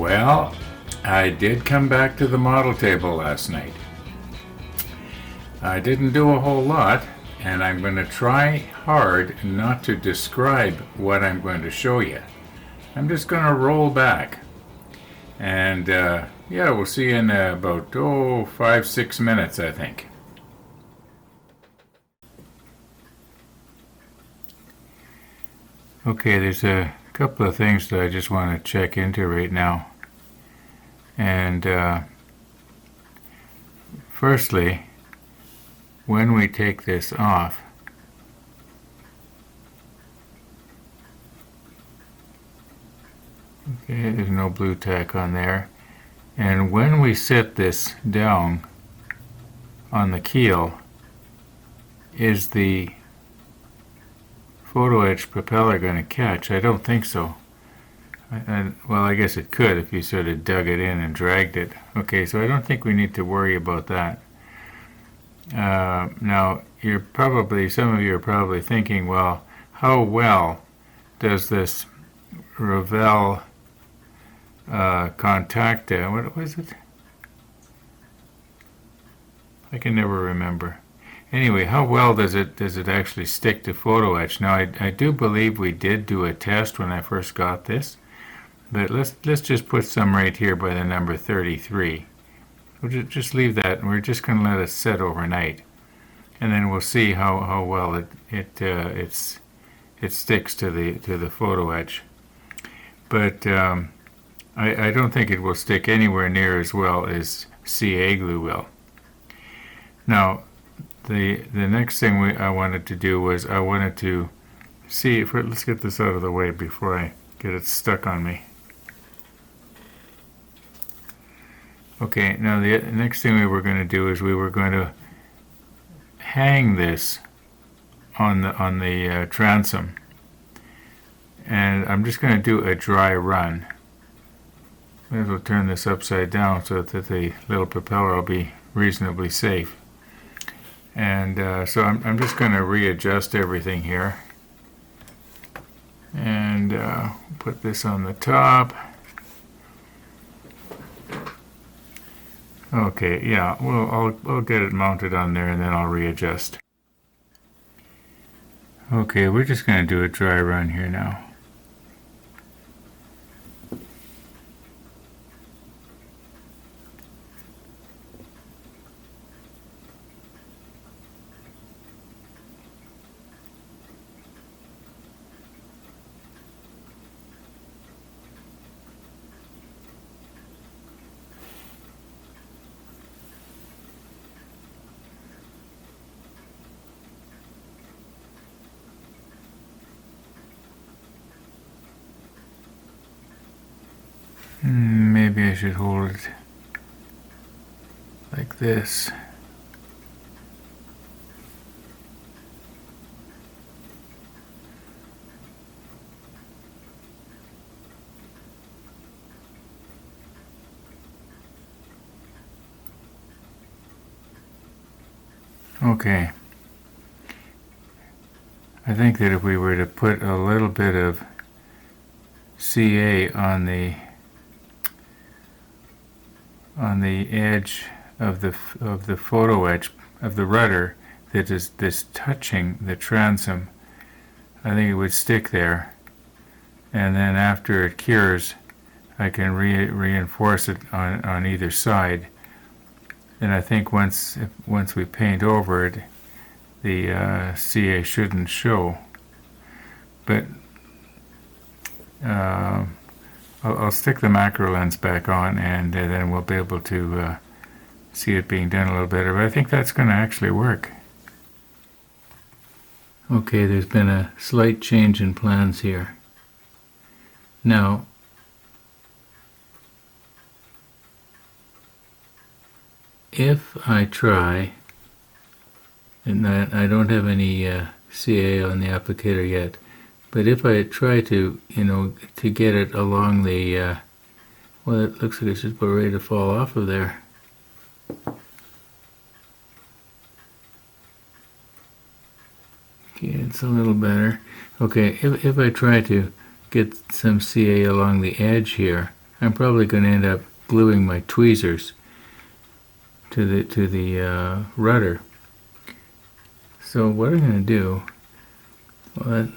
Well, I did come back to the model table last night. I didn't do a whole lot, and I'm going to try hard not to describe what I'm going to show you. I'm just going to roll back. And yeah, we'll see you in about 5-6 minutes, I think. Okay, there's a couple of things that I just want to check into right now. And firstly, when we take this off, okay, there's no blue tack on there. And when we set this down on the keel, is the photo edge propeller going to catch? I don't think so. Well, I guess it could if you sort of dug it in and dragged it. Okay, so I don't think we need to worry about that. Now, some of you are probably thinking, well, how well does this Revell Contacta, what was it? I can never remember. Anyway, how well does it actually stick to photo etch? Now, I do believe we did do a test when I first got this, but let's just put some right here by the number 33. We'll just leave that, and we're just going to let it set overnight, and then we'll see how well it sticks to the photo etch. But I don't think it will stick anywhere near as well as CA glue will. Now, the next thing I wanted to do was I wanted to see if let's get this out of the way before I get it stuck on me. Okay, now the next thing we were going to do is we were going to hang this on the transom, and I'm just going to do a dry run. Might as well turn this upside down so that the little propeller will be reasonably safe. And so I'm just going to readjust everything here, and put this on the top. Okay, yeah, I'll get it mounted on there and then I'll readjust. Okay, we're just going to do a dry run here now. Maybe I should hold it like this. Okay. I think that if we were to put a little bit of CA on the edge of the photo etch of the rudder that is touching the transom, I think it would stick there, and then after it cures I can reinforce it on either side, and I think once we paint over it the CA shouldn't show, but I'll stick the macro lens back on, and then we'll be able to see it being done a little better. But I think that's going to actually work. Okay, there's been a slight change in plans here. Now, if I try, and I don't have any CA on the applicator yet, but if I try to, to get it along the, well, it looks like it's just about ready to fall off of there. Okay, it's a little better. Okay, if I try to get some CA along the edge here, I'm probably going to end up gluing my tweezers to the rudder. So what I'm going to do, well,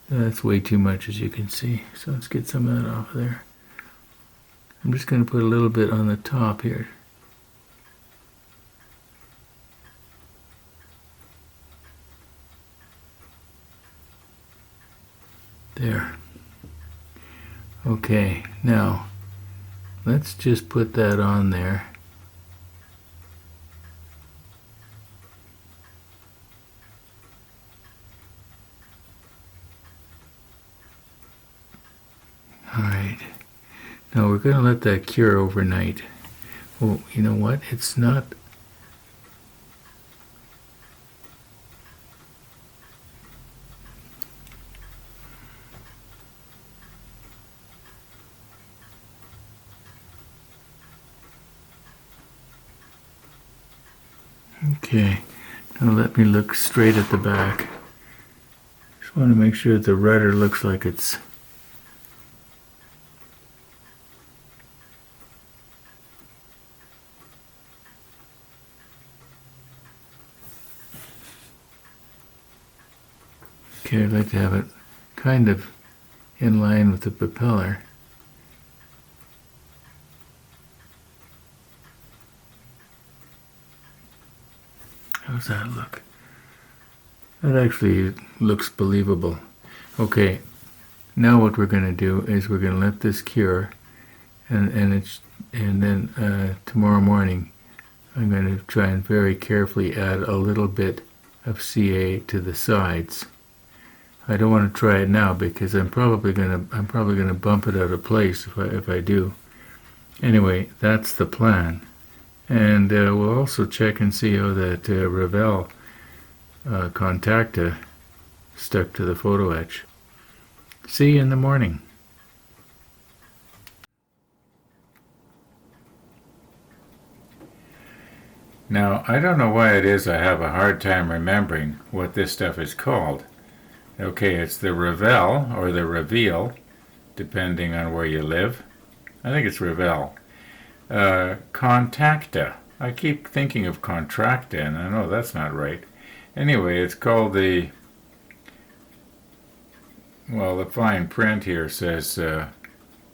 that's way too much, as you can see. So let's get some of that off of there. I'm just going to put a little bit on the top here. There. Okay, now let's just put that on there. Alright, now we're going to let that cure overnight. Oh, you know what? It's not... Okay, now let me look straight at the back. Just want to make sure that the rudder looks like it's... Okay, I'd like to have it kind of in line with the propeller. How's that look? That actually looks believable. Okay, now what we're going to do is we're going to let this cure, and then tomorrow morning I'm going to try and very carefully add a little bit of CA to the sides. I don't want to try it now because I'm probably going to bump it out of place if I do. Anyway, that's the plan. And we'll also check and see how that Revell Contacta stuck to the photo etch. See you in the morning. Now, I don't know why it is I have a hard time remembering what this stuff is called. Okay, it's the Revell or the Reveal, depending on where you live. I think it's Revell. Contacta. I keep thinking of Contracta, and I know that's not right. Anyway, it's called the... Well, the fine print here says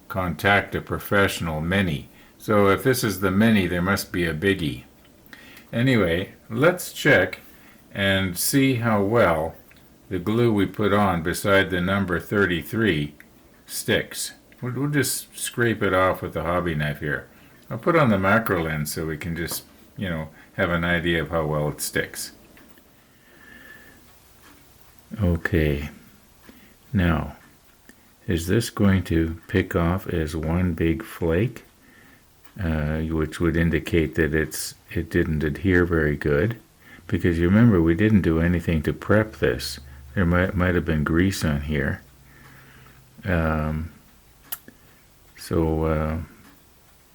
Contacta Professional Mini. So if this is the Mini, there must be a biggie. Anyway, let's check and see how well the glue we put on beside the number 33 sticks. We'll just scrape it off with the hobby knife here. I'll put on the macro lens so we can just, have an idea of how well it sticks. Okay, now, is this going to pick off as one big flake, which would indicate that it didn't adhere very good? Because you remember we didn't do anything to prep this. There might have been grease on here. So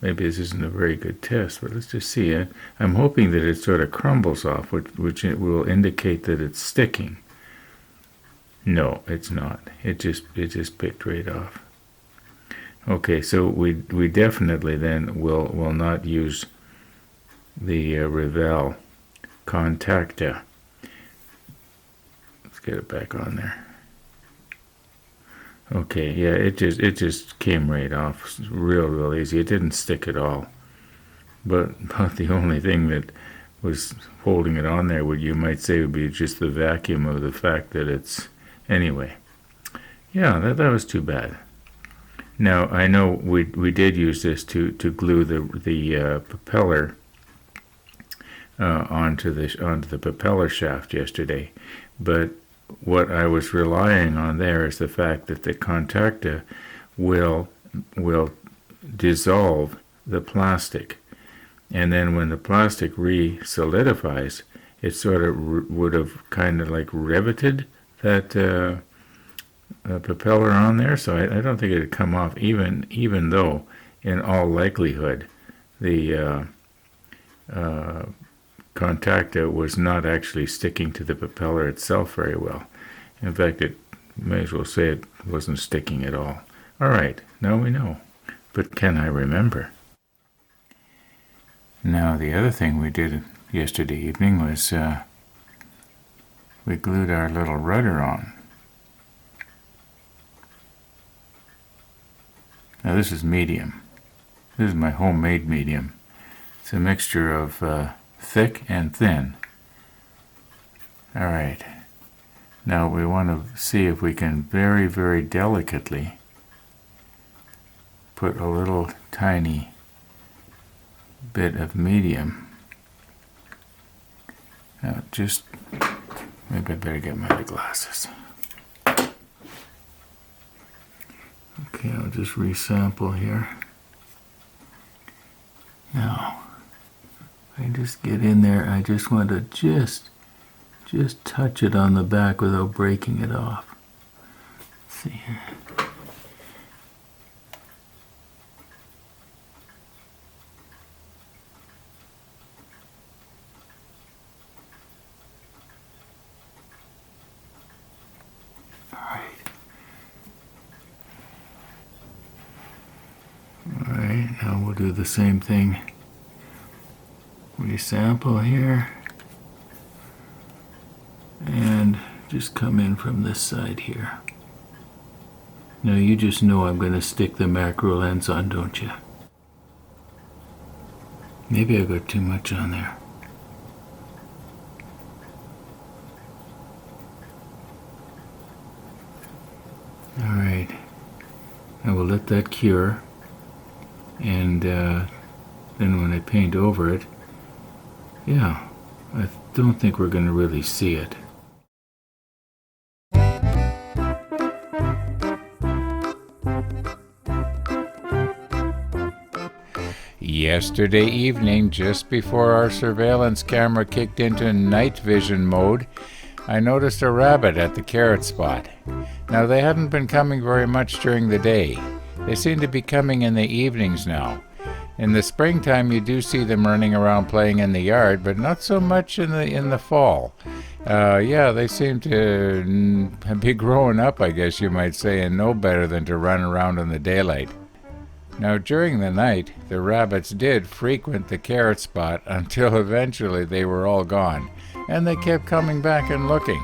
maybe this isn't a very good test, but let's just see it. I'm hoping that it sort of crumbles off, which it will indicate that it's sticking. No, it's not. It just picked right off. Okay, so we definitely then will not use the Revell Contacta. Let's get it back on there. Okay, yeah, it just came right off, real easy. It didn't stick at all. But the only thing that was holding it on there, you might say, would be just the vacuum of the fact that it's... Anyway, yeah, that was too bad. Now, I know we did use this to glue the propeller onto the propeller shaft yesterday, but what I was relying on there is the fact that the Contacta will dissolve the plastic, and then when the plastic re-solidifies, it sort of would have kind of like riveted that propeller on there, so I don't think it would come off, even though in all likelihood the Contacta was not actually sticking to the propeller itself very well. In fact, it may as well say it wasn't sticking at all. All right, now we know. but can I remember? Now, the other thing we did yesterday evening was we glued our little rudder on. Now, this is medium. This is my homemade medium. It's a mixture of thick and thin. All right. Now we want to see if we can very, very delicately put a little tiny bit of medium. Now just, maybe I better get my glasses. Okay, I'll just resample here. Now, I just get in there, I just want to just touch it on the back without breaking it off. Let's see here. Alright, now we'll do the same thing. Resample here. And just come in from this side here. Now you just know I'm going to stick the macro lens on, don't you? Maybe I got too much on there. Alright, I will let that cure, and then when I paint over it, yeah, I don't think we're going to really see it. Yesterday evening, just before our surveillance camera kicked into night vision mode, I noticed a rabbit at the carrot spot. Now, they hadn't been coming very much during the day. They seem to be coming in the evenings now. In the springtime, you do see them running around playing in the yard, but not so much in the fall. Yeah, they seem to be growing up, I guess you might say, and know better than to run around in the daylight. Now, during the night, the rabbits did frequent the carrot spot until eventually they were all gone, and they kept coming back and looking.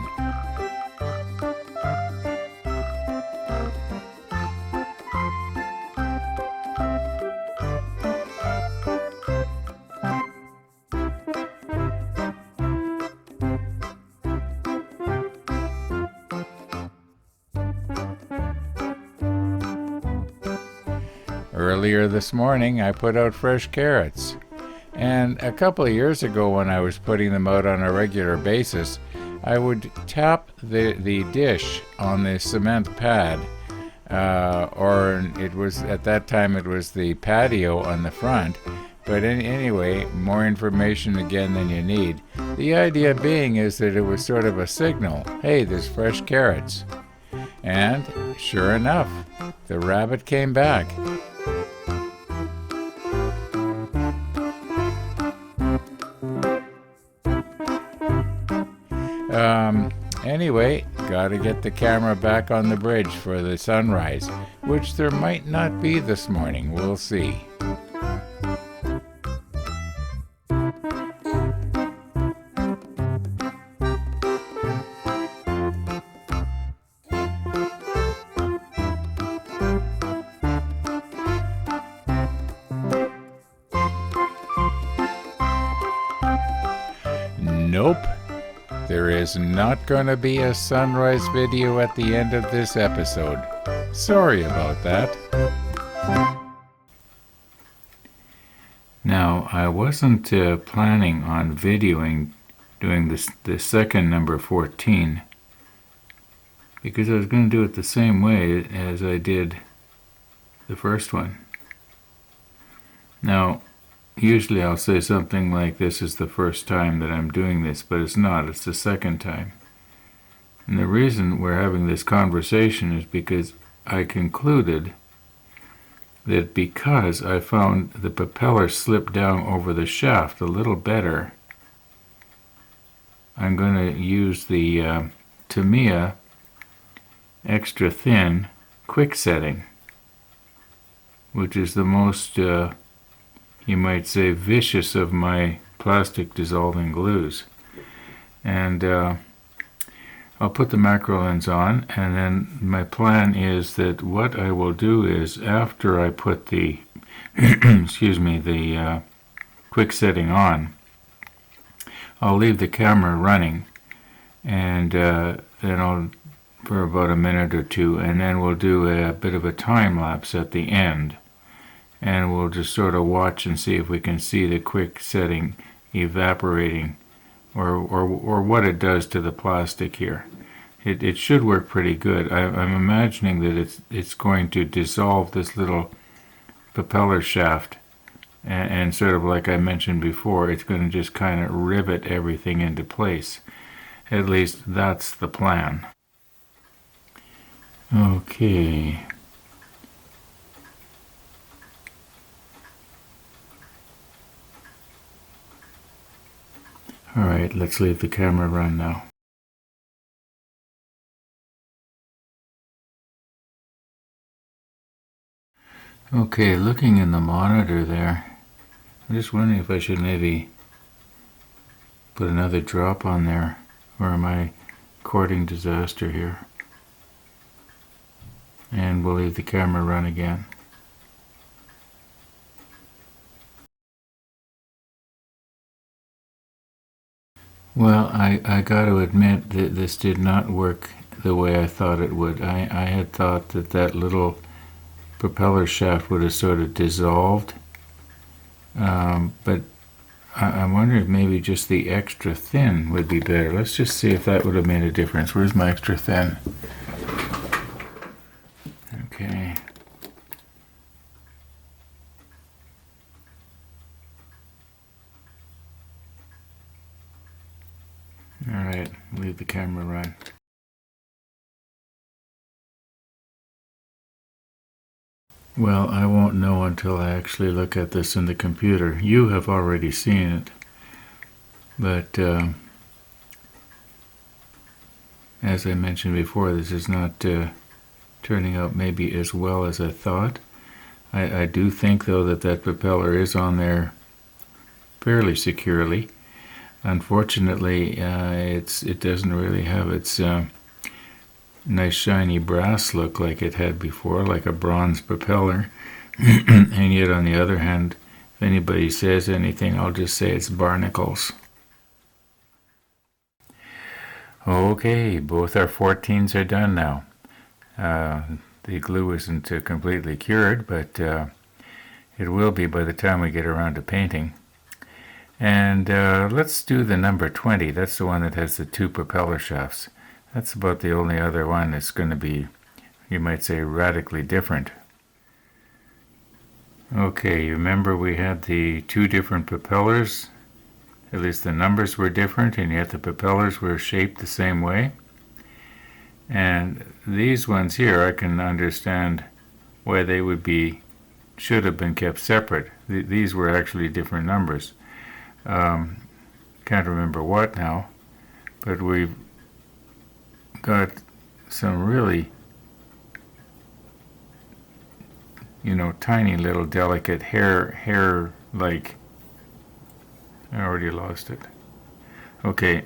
Earlier this morning, I put out fresh carrots. And a couple of years ago, when I was putting them out on a regular basis, I would tap the dish on the cement pad, or it was, at that time, it was the patio on the front. But anyway, more information again than you need. The idea being is that it was sort of a signal, hey, there's fresh carrots. And sure enough, the rabbit came back. Anyway, gotta get the camera back on the bridge for the sunrise, which there might not be this morning. We'll see. Nope. There is not going to be a sunrise video at the end of this episode. Sorry about that. Now, I wasn't planning on videoing doing the second number 14 because I was going to do it the same way as I did the first one. Now, usually I'll say something like, this is the first time that I'm doing this, but it's not, it's the second time. And the reason we're having this conversation is because I concluded that because I found the propeller slip down over the shaft a little better, I'm going to use the Tamiya extra thin quick setting. which is the most, you might say, vicious of my plastic dissolving glues. And I'll put the macro lens on, and then my plan is that what I will do is, after I put the excuse me, the quick setting on, I'll leave the camera running, and then I'll, for about a minute or two, and then we'll do a bit of a time lapse at the end, and we'll just sort of watch and see if we can see the quick setting evaporating, or what it does to the plastic here. It should work pretty good. I'm imagining that it's going to dissolve this little propeller shaft, and sort of like I mentioned before, it's going to just kind of rivet everything into place. At least that's the plan. Okay. All right, let's leave the camera run now. Okay, looking in the monitor there, I'm just wondering if I should maybe put another drop on there, or am I courting disaster here? And we'll leave the camera run again. Well, I got to admit that this did not work the way I thought it would. I had thought that little propeller shaft would have sort of dissolved, but I'm wondering if maybe just the extra thin would be better. Let's just see if that would have made a difference. Where's my extra thin? Okay. All right, leave the camera run. Well, I won't know until I actually look at this in the computer. You have already seen it, but as I mentioned before, this is not turning out maybe as well as I thought. I do think, though, that propeller is on there fairly securely. Unfortunately, it doesn't really have its nice shiny brass look like it had before, like a bronze propeller. And yet, on the other hand, if anybody says anything, I'll just say it's barnacles. Okay, both our 14s are done now. The glue isn't completely cured, but it will be by the time we get around to painting. And let's do the number 20. That's the one that has the two propeller shafts. That's about the only other one that's going to be, you might say, radically different. Okay, you remember we had the two different propellers. At least the numbers were different, and yet the propellers were shaped the same way. And these ones here, I can understand why they should have been kept separate. These were actually different numbers. Can't remember what now, but we've got some really, tiny little delicate hair-like. I already lost it. Okay,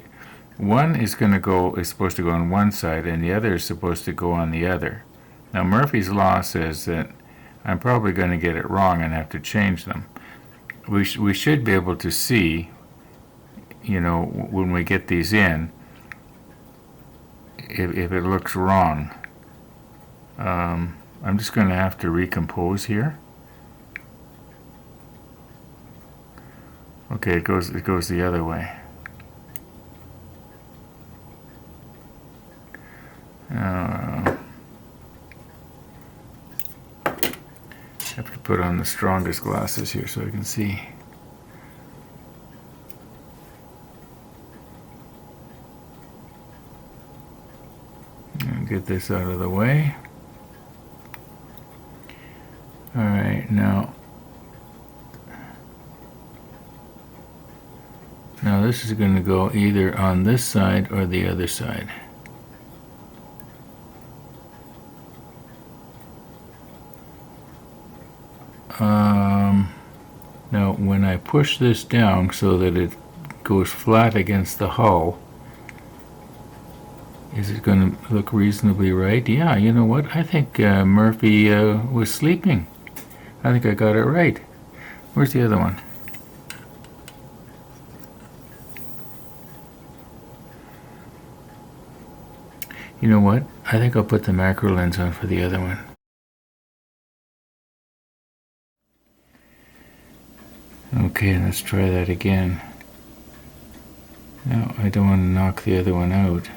one is supposed to go on one side, and the other is supposed to go on the other. Now Murphy's Law says that I'm probably going to get it wrong and have to change them. We should be able to see, when we get these in, if it looks wrong. I'm just going to have to recompose here. Okay, it goes the other way. Have to put on the strongest glasses here so I can see. And get this out of the way. All right, now this is going to go either on this side or the other side. push this down so that it goes flat against the hull. Is it going to look reasonably right? Yeah, you know what? I think Murphy was sleeping. I think I got it right. Where's the other one? You know what? I think I'll put the macro lens on for the other one. Okay, let's try that again. No, I don't want to knock the other one out.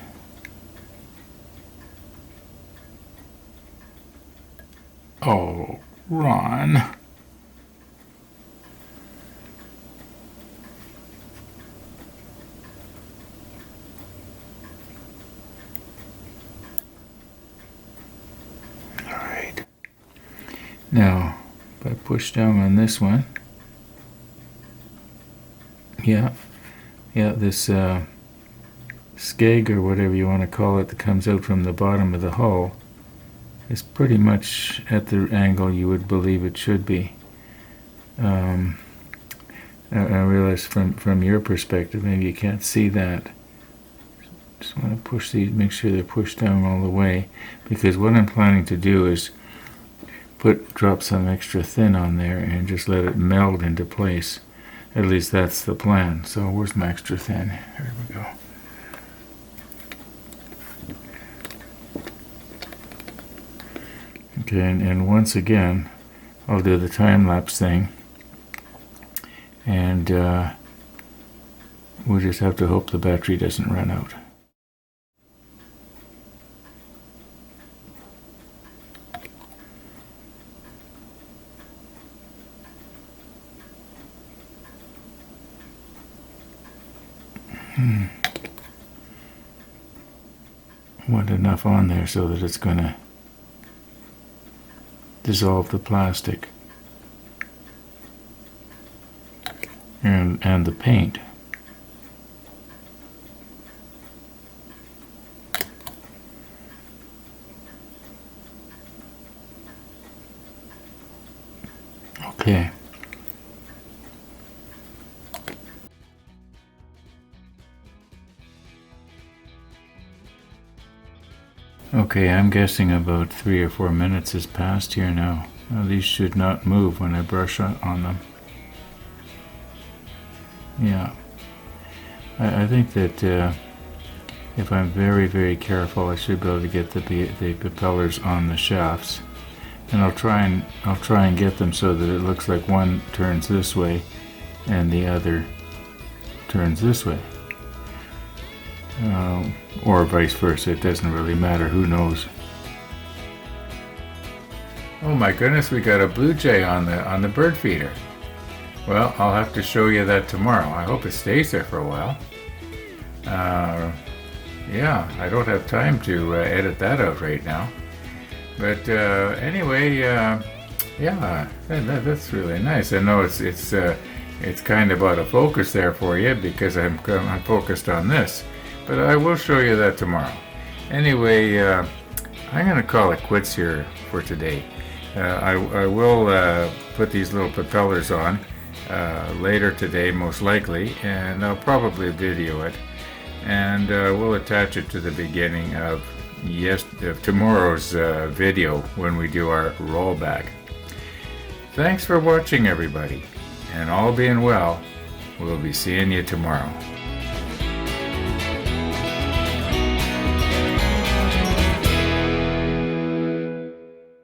Oh, Ron. All right. Now, if I push down on this one, yeah, this skeg or whatever you want to call it that comes out from the bottom of the hull is pretty much at the angle you would believe it should be. I realize from your perspective, maybe you can't see that. Just want to push these, make sure they're pushed down all the way, because what I'm planning to do is drop some extra thin on there and just let it meld into place. At least that's the plan. So where's my extra thin? Here we go. Okay, and once again, I'll do the time-lapse thing, and we'll just have to hope the battery doesn't run out. Want enough on there so that it's going to dissolve the plastic and the paint. Okay. Okay, I'm guessing about 3 or 4 minutes has passed here now. Now these should not move when I brush on them. Yeah. I think that if I'm very, very careful, I should be able to get the propellers on the shafts. And I'll try and get them so that it looks like one turns this way and the other turns this way. Or vice versa, it doesn't really matter, who knows. Oh my goodness, we got a blue jay on the bird feeder. Well, I'll have to show you that tomorrow. I hope it stays there for a while. Yeah, I don't have time to edit that out right now. But anyway, yeah, that's really nice. I know it's kind of out of focus there for you because I'm focused on this. But I will show you that tomorrow. Anyway, I'm going to call it quits here for today. I will put these little propellers on later today, most likely, and I'll probably video it. And we'll attach it to the beginning of tomorrow's video when we do our rollback. Thanks for watching, everybody. And all being well, we'll be seeing you tomorrow.